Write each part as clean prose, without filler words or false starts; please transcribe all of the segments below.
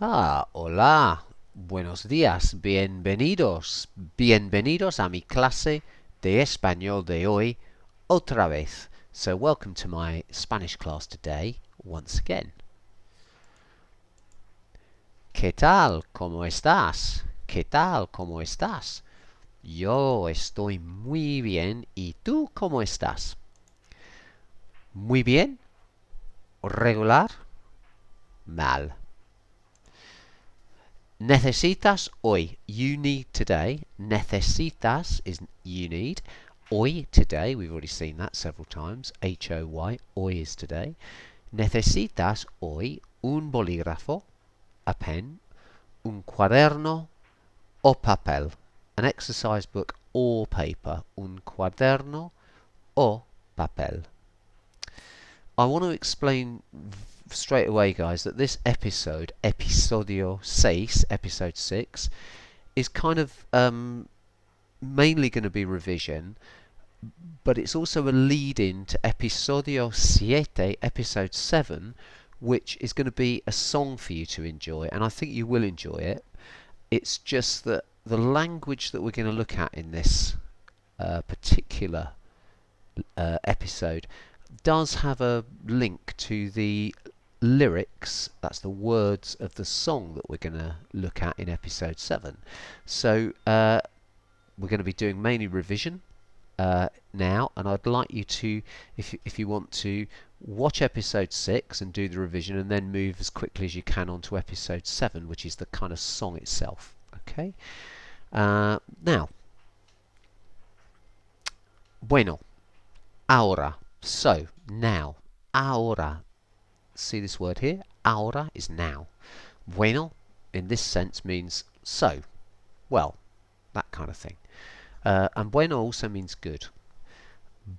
Hola, buenos días, bienvenidos, bienvenidos a mi clase de español de hoy, otra vez. So welcome to my Spanish class today, once again. ¿Qué tal? ¿Cómo estás? ¿Qué tal? ¿Cómo estás? Yo estoy muy bien, ¿y tú cómo estás? Muy bien, regular, mal. Necesitas hoy. You need today. Necesitas is you need. Hoy, today. We've already seen that several times. H-O-Y. Hoy is today. Necesitas hoy un bolígrafo, a pen, un cuaderno o papel. An exercise book or paper. Un cuaderno o papel. I want to explain straight away, guys, that this episode, episodio 6, episode 6, is kind of mainly going to be revision, but it's also a lead-in to episodio 7, episode 7, which is going to be a song for you to enjoy, and I think you will enjoy it. It's just that the language that we're going to look at in this particular episode does have a link to the lyrics, that's the words of the song that we're going to look at in episode 7. So we're going to be doing mainly revision now, and I'd like you to, if you want to, watch episode 6 and do the revision, and then move as quickly as you can on to episode 7, which is the kind of song itself. Okay? Now, bueno, ahora, so, now, ahora. See this word here? Ahora is now. Bueno, in this sense, means so, well, that kind of thing. And bueno also means good.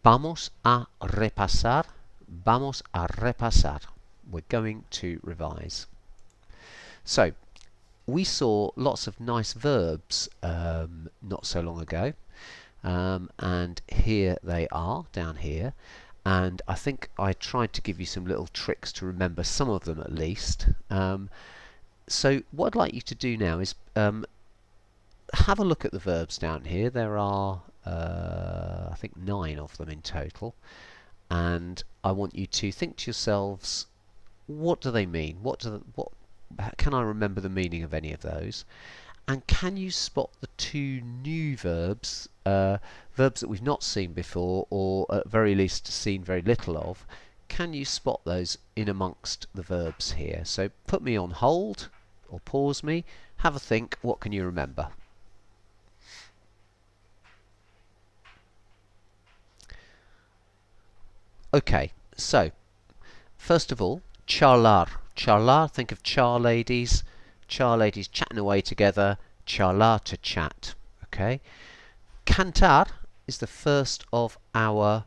Vamos a repasar. Vamos a repasar. We're going to revise. So, we saw lots of nice verbs not so long ago. And here they are, down here. And I think I tried to give you some little tricks to remember some of them at least. So what I'd like you to do now is have a look at the verbs down here. There are, I think, 9 of them in total. And I want you to think to yourselves, what do they mean? What can I remember the meaning of any of those? And can you spot the 2 new verbs, verbs that we've not seen before, or at very least seen very little of? Can you spot those in amongst the verbs here? So put me on hold, or pause me, have a think, what can you remember? Okay, so, first of all, charlar. Charlar, think of char ladies chatting away together, charlar, to chat. Okay. Cantar is the first of our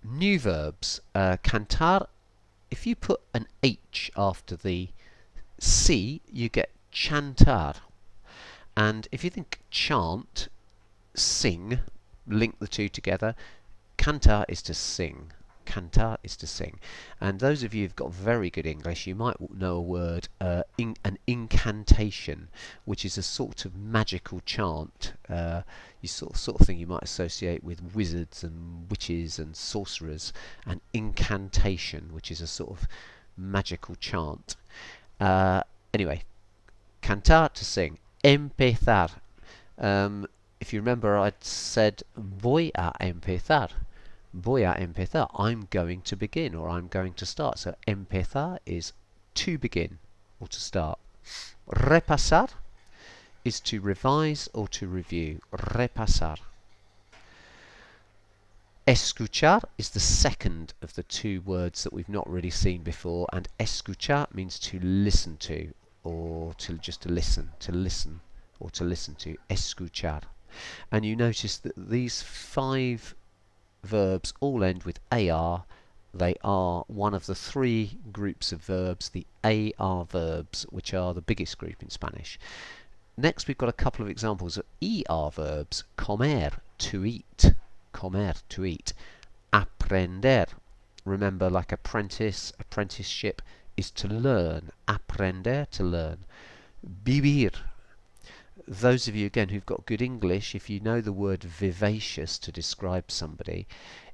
new verbs. Cantar, if you put an H after the C, you get chantar. And if you think chant, sing, link the two together, cantar is to sing. Cantar is to sing. And those of you who've got very good English, you might know a word, an incantation, which is a sort of magical chant. You sort of thing you might associate with wizards and witches and sorcerers. An incantation, which is a sort of magical chant. Anyway, cantar, to sing. Empezar. If you remember, I'd said voy a empezar. Voy a empezar. I'm going to begin, or I'm going to start. So empezar is to begin or to start. Repasar is to revise or to review. Repasar. Escuchar is the second of the 2 words that we've not really seen before, and escuchar means to listen to, or to just to listen, or to listen to. Escuchar. And you notice that these 5 verbs all end with AR. They are one of the 3 groups of verbs, the AR verbs, which are the biggest group in Spanish. Next, we've got a couple of examples of ER verbs. Comer, to eat. Comer, to eat. Aprender, remember, like apprentice, apprenticeship. is to learn. Aprender, to learn. Vivir. Those of you, again, who've got good English, if you know the word vivacious to describe somebody,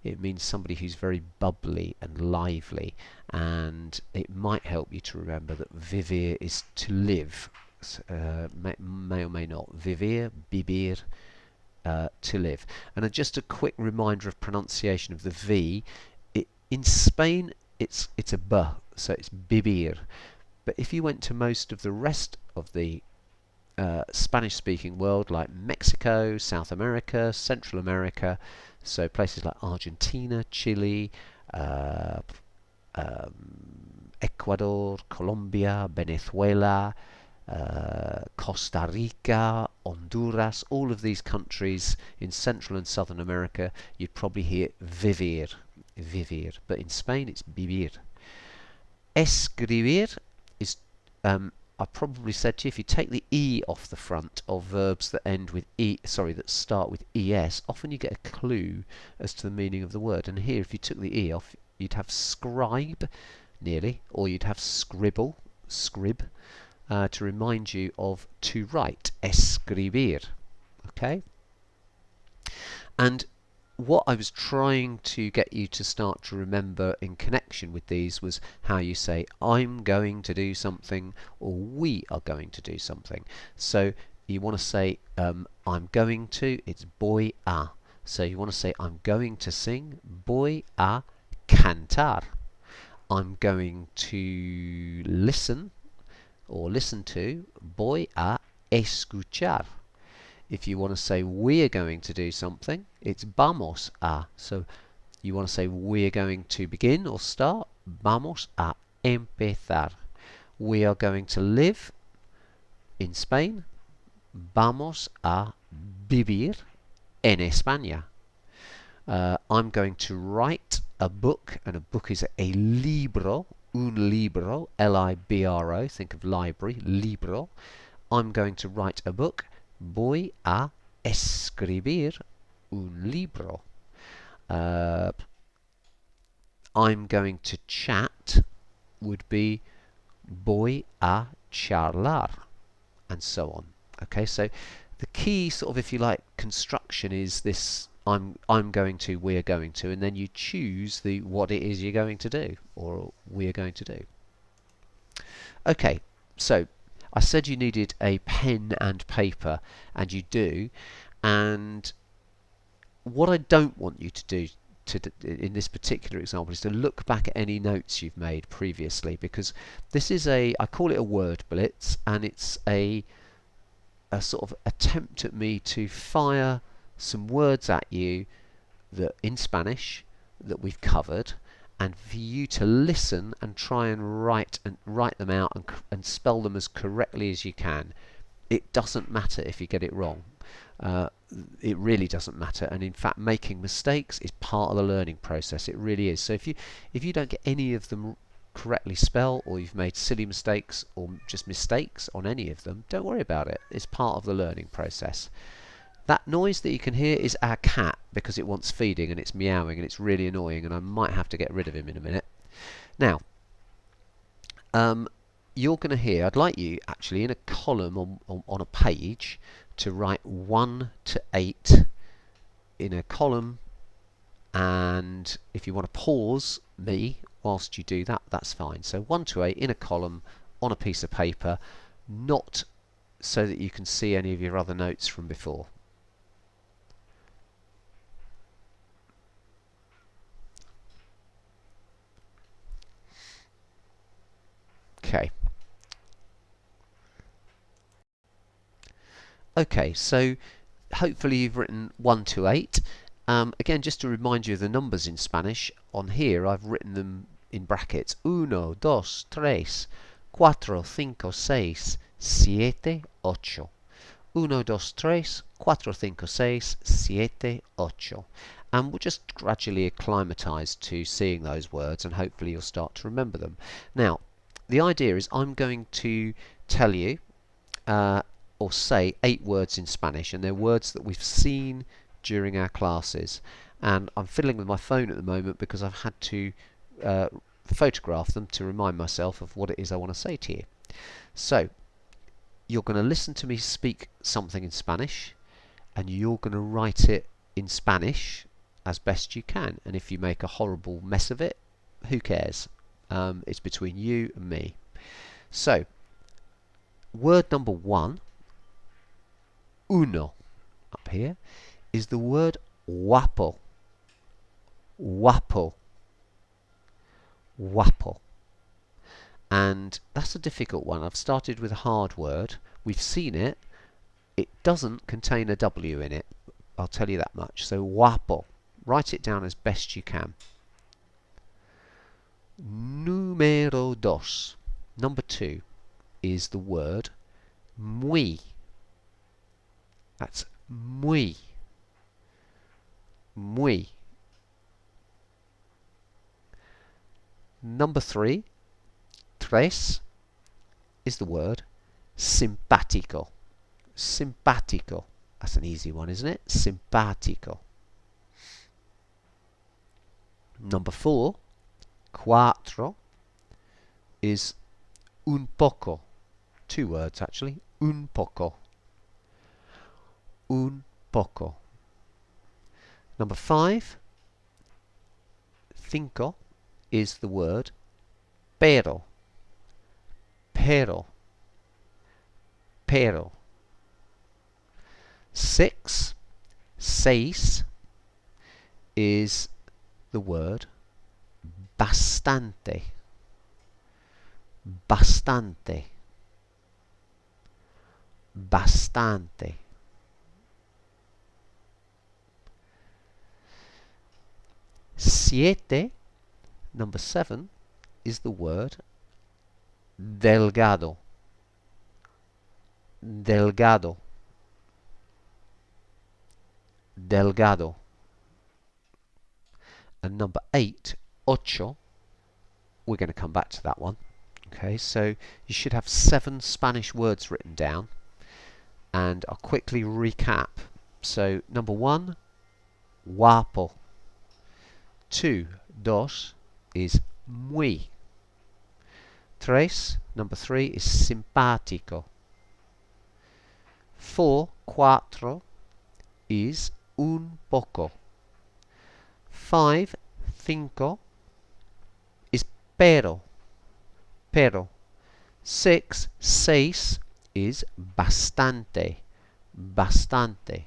it means somebody who's very bubbly and lively, and it might help you to remember that vivir is to live. May or may not. Vivir, bibir, to live. And just a quick reminder of pronunciation of the V. In Spain, it's a B, so it's bibir. But if you went to most of the rest of the Spanish-speaking world, like Mexico, South America, Central America, so places like Argentina, Chile, Ecuador, Colombia, Venezuela, Costa Rica, Honduras, all of these countries in Central and Southern America, you'd probably hear vivir, vivir, but in Spain it's vivir. Escribir is, I probably said to you, if you take the E off the front of verbs that end with that start with ES, often you get a clue as to the meaning of the word. And here, if you took the E off, you'd have scribe, nearly, or you'd have scribble, scrib, to remind you of to write, escribir. Okay? And what I was trying to get you to start to remember in connection with these was how you say I'm going to do something or we are going to do something. So you want to say I'm going to, it's voy a. So you want to say I'm going to sing, voy a cantar. I'm going to listen or listen to, voy a escuchar. If you want to say we're going to do something, it's vamos a. So you want to say we're going to begin or start, vamos a empezar. We are going to live in Spain, vamos a vivir en España. I'm going to write a book, and a book is a libro, un libro, L-I-B-R-O, think of library, libro. I'm going to write a book. Voy a escribir un libro. I'm going to chat would be voy a charlar, and so on. Okay, so the key sort of, if you like, construction is this: I'm going to, we're going to, and then you choose the what it is you're going to do or we're going to do. Okay, so I said you needed a pen and paper, and you do. And what I don't want you to do in this particular example is to look back at any notes you've made previously, because this is I call it a word blitz, and it's a sort of attempt at me to fire some words at you that in Spanish that we've covered, and for you to listen and try and write them out and spell them as correctly as you can. It doesn't matter if you get it wrong. It really doesn't matter, and in fact making mistakes is part of the learning process. It really is. So if you don't get any of them correctly spelled, or you've made silly mistakes or just mistakes on any of them, don't worry about it. It's part of the learning process. That noise that you can hear is our cat, because it wants feeding and it's meowing and it's really annoying, and I might have to get rid of him in a minute. Now, you're going to hear, I'd like you actually in a column on a page to write 1 to 8 in a column, and if you want to pause me whilst you do that, that's fine. So 1 to 8 in a column on a piece of paper, not so that you can see any of your other notes from before. Okay. Okay, so hopefully you've written 1 to 8. Again, just to remind you of the numbers in Spanish, on here I've written them in brackets. 1, 2, 3, 4, 5, 6, 7, 8. 1, 2, 3, 4, 5, 6, 7, 8. And we'll just gradually acclimatise to seeing those words, and hopefully you'll start to remember them. Now, the idea is I'm going to tell you or say 8 words in Spanish, and they're words that we've seen during our classes. And I'm fiddling with my phone at the moment because I've had to photograph them to remind myself of what it is I want to say to you. So you're going to listen to me speak something in Spanish, and you're going to write it in Spanish as best you can. And if you make a horrible mess of it, who cares? It's between you and me. So, word number one, uno, up here, is the word guapo. Guapo. Guapo. And that's a difficult one. I've started with a hard word. We've seen it. It doesn't contain a W in it. I'll tell you that much. So guapo. Write it down as best you can. Número dos. Number two is the word muy. That's muy. Muy. Number three, tres, is the word simpático. Simpático. That's an easy one, isn't it? Simpático. Number four, cuatro, is un poco. Two words actually. Un poco. Un poco. Number five, cinco, is the word pero. Pero. Pero. Six, seis, is the word bastante. Bastante. Bastante. Siete, number seven, is the word delgado. Delgado. Delgado. And number eight, ocho, we're going to come back to that one. Okay, so you should have 7 Spanish words written down, and I'll quickly recap. So number one, guapo. 2, dos, is muy. 3, number 3, is simpático. 4, cuatro, is un poco. 5, cinco, is pero. Pero. 6, seis, is bastante. Bastante.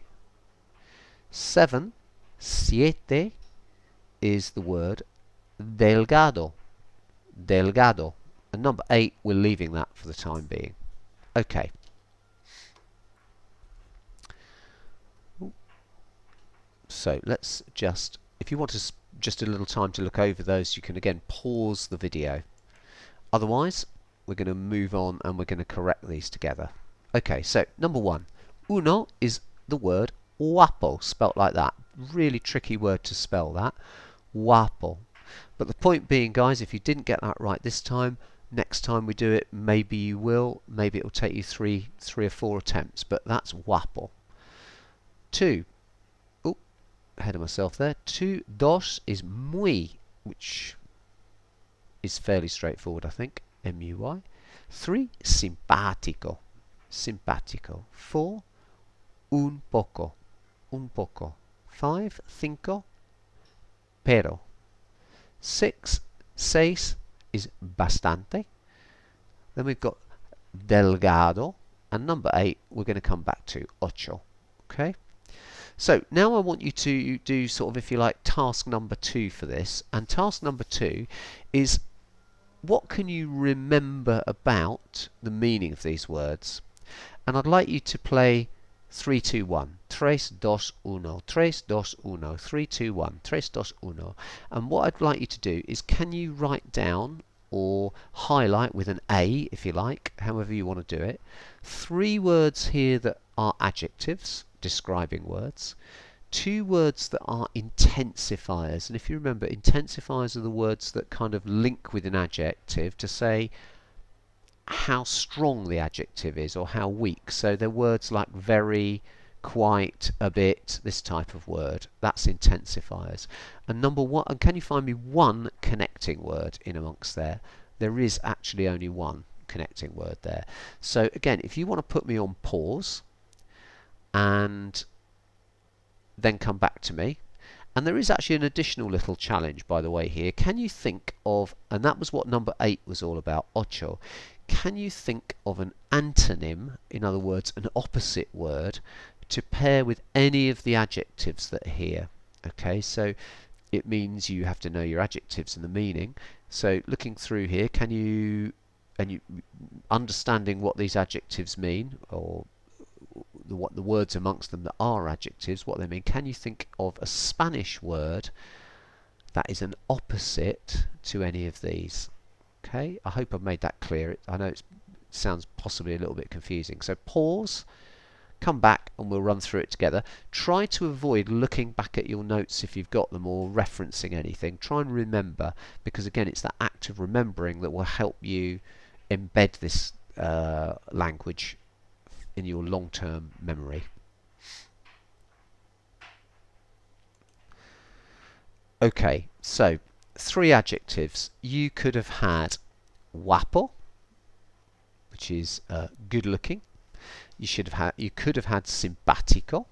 7, siete, is the word delgado. Delgado. And number 8, we're leaving that for the time being. Okay. So let's just, if you want to just a little time to look over those, you can again pause the video. Otherwise, we're going to move on and we're going to correct these together. Okay, so number 1, uno is the word guapo, spelt like that. Really tricky word to spell that. Guapo. But the point being, guys, if you didn't get that right this time, next time we do it, maybe you will. Maybe it will take you three or four attempts, but that's guapo. 2. Oh, ahead of myself there. 2, dos is muy, which is fairly straightforward, I think. M-U-Y. 3, simpático. Simpático. 4, un poco. Un poco. 5, cinco, pero. 6, seis is bastante. Then we've got delgado. And number 8, we're going to come back to ocho. Okay? So now I want you to do sort of, if you like, task number 2 for this. And task number 2 is, what can you remember about the meaning of these words? And I'd like you to play 3, 2, 1. Tres, dos, uno. Tres, dos, uno. 3, 2, 1. Tres, dos, uno. And what I'd like you to do is, can you write down or highlight with an A, if you like, however you want to do it, 3 words here that are adjectives, describing words. 2 words that are intensifiers. And if you remember, intensifiers are the words that kind of link with an adjective to say how strong the adjective is or how weak. So they're words like very, quite, a bit, this type of word. That's intensifiers. And number one, and can you find me one connecting word in amongst there? There is actually only one connecting word there. So again, if you want to put me on pause and then come back to me, and there is actually an additional little challenge, by the way, here. Can you think of, and that was what number 8 was all about, ocho. Can you think of an antonym, in other words, an opposite word, to pair with any of the adjectives that are here? Okay, so it means you have to know your adjectives and the meaning. So looking through here, can you, understanding what these adjectives mean, or what the words amongst them that are adjectives, what they mean, can you think of a Spanish word that is an opposite to any of these? Okay, I hope I've made that clear. I know it sounds possibly a little bit confusing. So pause, come back, and we'll run through it together. Try to avoid looking back at your notes if you've got them, or referencing anything. Try and remember, because again, it's that act of remembering that will help you embed this language in your long-term memory. Okay, so 3 adjectives. You could have had guapo, which is good-looking. You could have had simpático,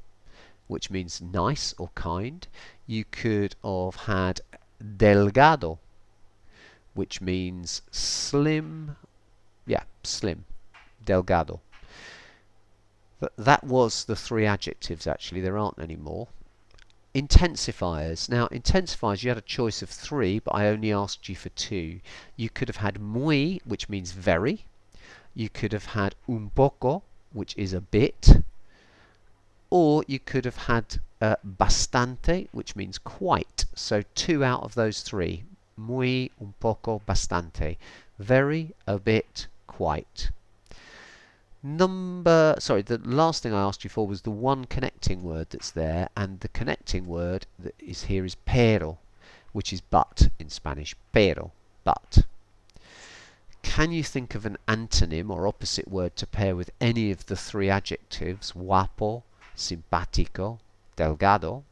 which means nice or kind. You could have had delgado, which means slim. Yeah, slim, delgado. But that was the 3 adjectives, actually. There aren't any more. Intensifiers. Now, intensifiers, you had a choice of 3, but I only asked you for 2. You could have had muy, which means very. You could have had un poco, which is a bit. Or you could have had bastante, which means quite. So 2 out of those 3. Muy, un poco, bastante. Very, a bit, quite. The last thing I asked you for was the one connecting word that's there, and the connecting word that is here is pero, which is but in Spanish. Pero, but. Can you think of an antonym or opposite word to pair with any of the 3 adjectives? Guapo, simpático, delgado.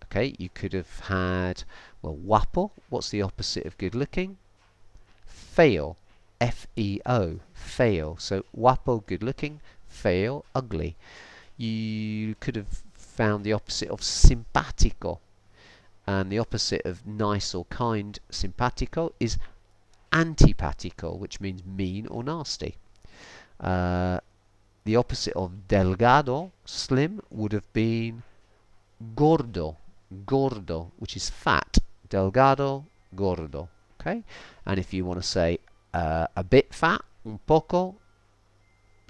Okay, you could have had, well, guapo. What's the opposite of good looking? Feo. F-E-O, feo. So guapo, good looking, feo, ugly. You could have found the opposite of simpático, and the opposite of nice or kind, simpático, is antipático, which means mean or nasty. The opposite of delgado, slim, would have been gordo, which is fat. Delgado, gordo. Okay, and if you want to say a bit fat, un poco,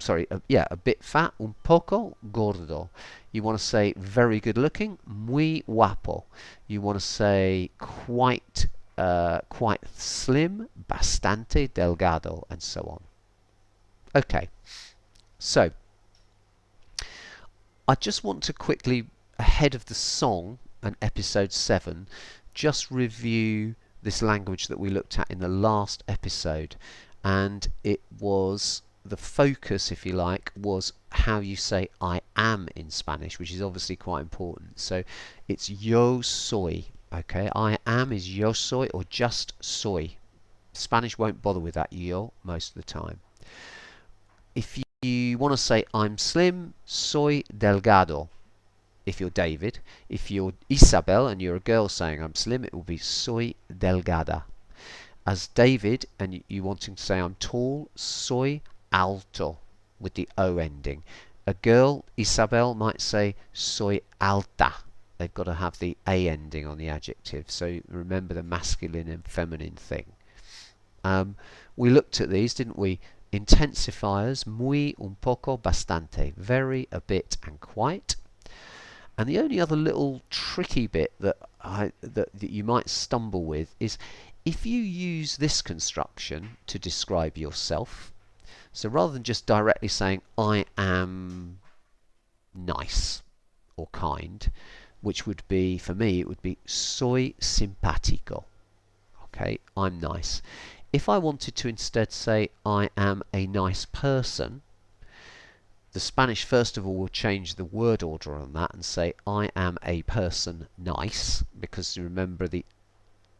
a bit fat, un poco gordo. You want to say very good looking, muy guapo. You want to say quite slim, bastante delgado, and so on. Okay, so I just want to quickly, ahead of the song and episode 7, just review this language that we looked at in the last episode, and it was the focus, if you like, was how you say I am in Spanish, which is obviously quite important. So it's yo soy. Okay, I am is yo soy or just soy. Spanish won't bother with that yo most of the time. If you want to say I'm slim, soy delgado. If you're David. If you're Isabel and you're a girl saying I'm slim, it will be soy delgada. As David and you wanting to say I'm tall, soy alto with the O ending. A girl, Isabel, might say soy alta. They've got to have the A ending on the adjective. So remember the masculine and feminine thing. We looked at these, didn't we? Intensifiers, muy, un poco, bastante. Very, a bit, and quite. And the only other little tricky bit that you might stumble with is if you use this construction to describe yourself. So rather than just directly saying I am nice or kind, which would be, for me, it would be soy simpático. Okay, I'm nice. If I wanted to instead say I am a nice person, the Spanish first of all will change the word order on that and say I am a person nice, because remember the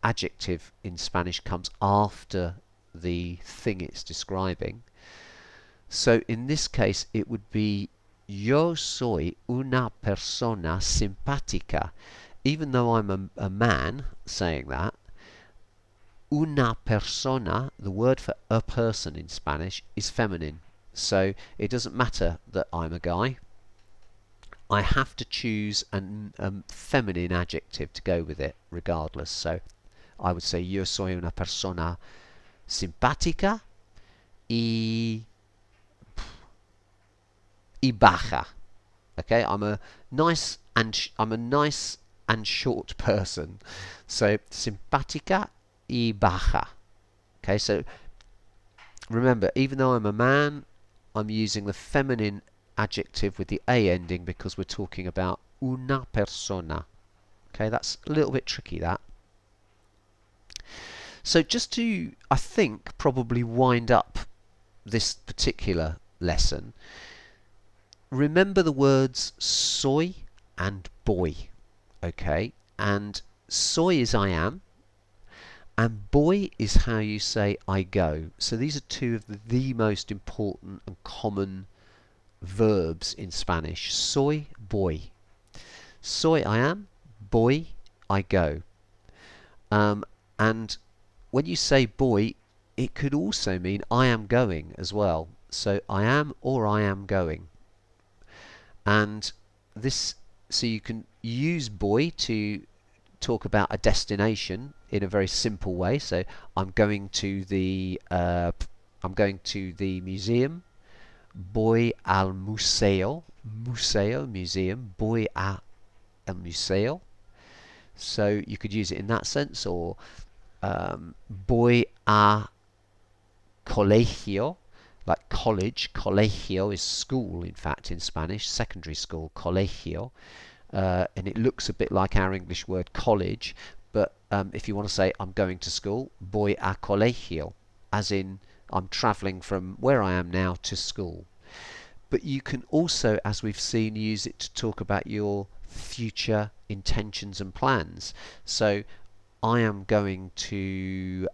adjective in Spanish comes after the thing it's describing. So in this case it would be yo soy una persona simpática. Even though I'm a man saying that, una persona, the word for a person in Spanish, is feminine. So it doesn't matter that I'm a guy. I have to choose a feminine adjective to go with it regardless. So I would say yo soy una persona simpática y baja. Okay, I'm a nice and short person. So simpática y baja. Okay, so remember, even though I'm a man, I'm using the feminine adjective with the a ending because we're talking about una persona. Okay, that's a little bit tricky, that. So just to, I think, probably wind up this particular lesson, remember the words soy and boy. Okay, and soy is I am, and boy is how you say I go. So these are two of the most important and common verbs in Spanish. Soy, boy. Soy, I am. Boy, I go. And when you say boy, it could also mean I am going as well. So I am or I am going. And this, so you can use boy to talk about a destination in a very simple way. So I'm going to the museum. Voy al museo. Museo, museum. Voy a el museo. So you could use it in that sense, or voy a colegio, like college. Colegio is school, in fact, in Spanish, secondary school, colegio. And it looks a bit like our English word college, but if you want to say I'm going to school, voy a colegio, as in I'm travelling from where I am now to school. But you can also, as we've seen, use it to talk about your future intentions and plans. So I am going to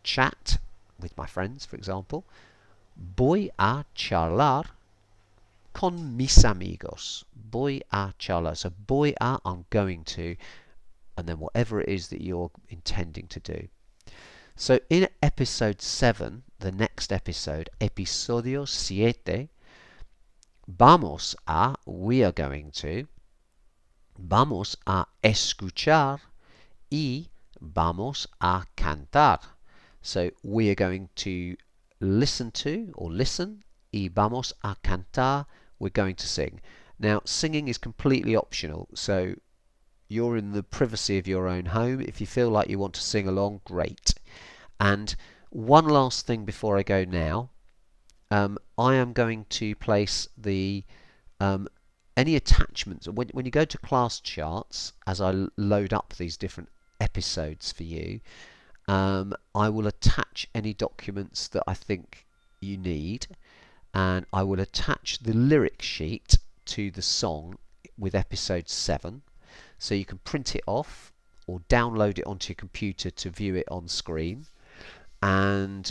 chat with my friends, for example. Voy a charlar con mis amigos. Voy a charlar. So voy a, I'm going to, and then whatever it is that you're intending to do. So in episode 7, the next episode, episodio 7, we are going to, vamos a escuchar y vamos a cantar. So we are going to listen to, or listen, y vamos a cantar, we're going to sing. Now, singing is completely optional, so you're in the privacy of your own home. If you feel like you want to sing along, great. And one last thing before I go now, I am going to place the any attachments. When you go to class charts, as I load up these different episodes for you, I will attach any documents that I think you need, and I will attach the lyric sheet to the song with episode 7, so you can print it off or download it onto your computer to view it on screen. And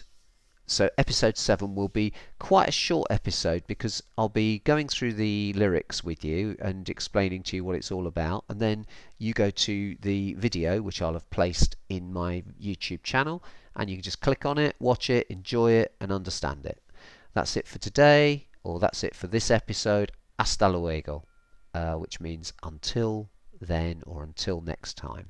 so episode 7 will be quite a short episode because I'll be going through the lyrics with you and explaining to you what it's all about, and then you go to the video which I'll have placed in my YouTube channel, and you can just click on it, watch it, enjoy it and understand it. That's it for today, or that's it for this episode. Hasta luego, which means until then, or until next time.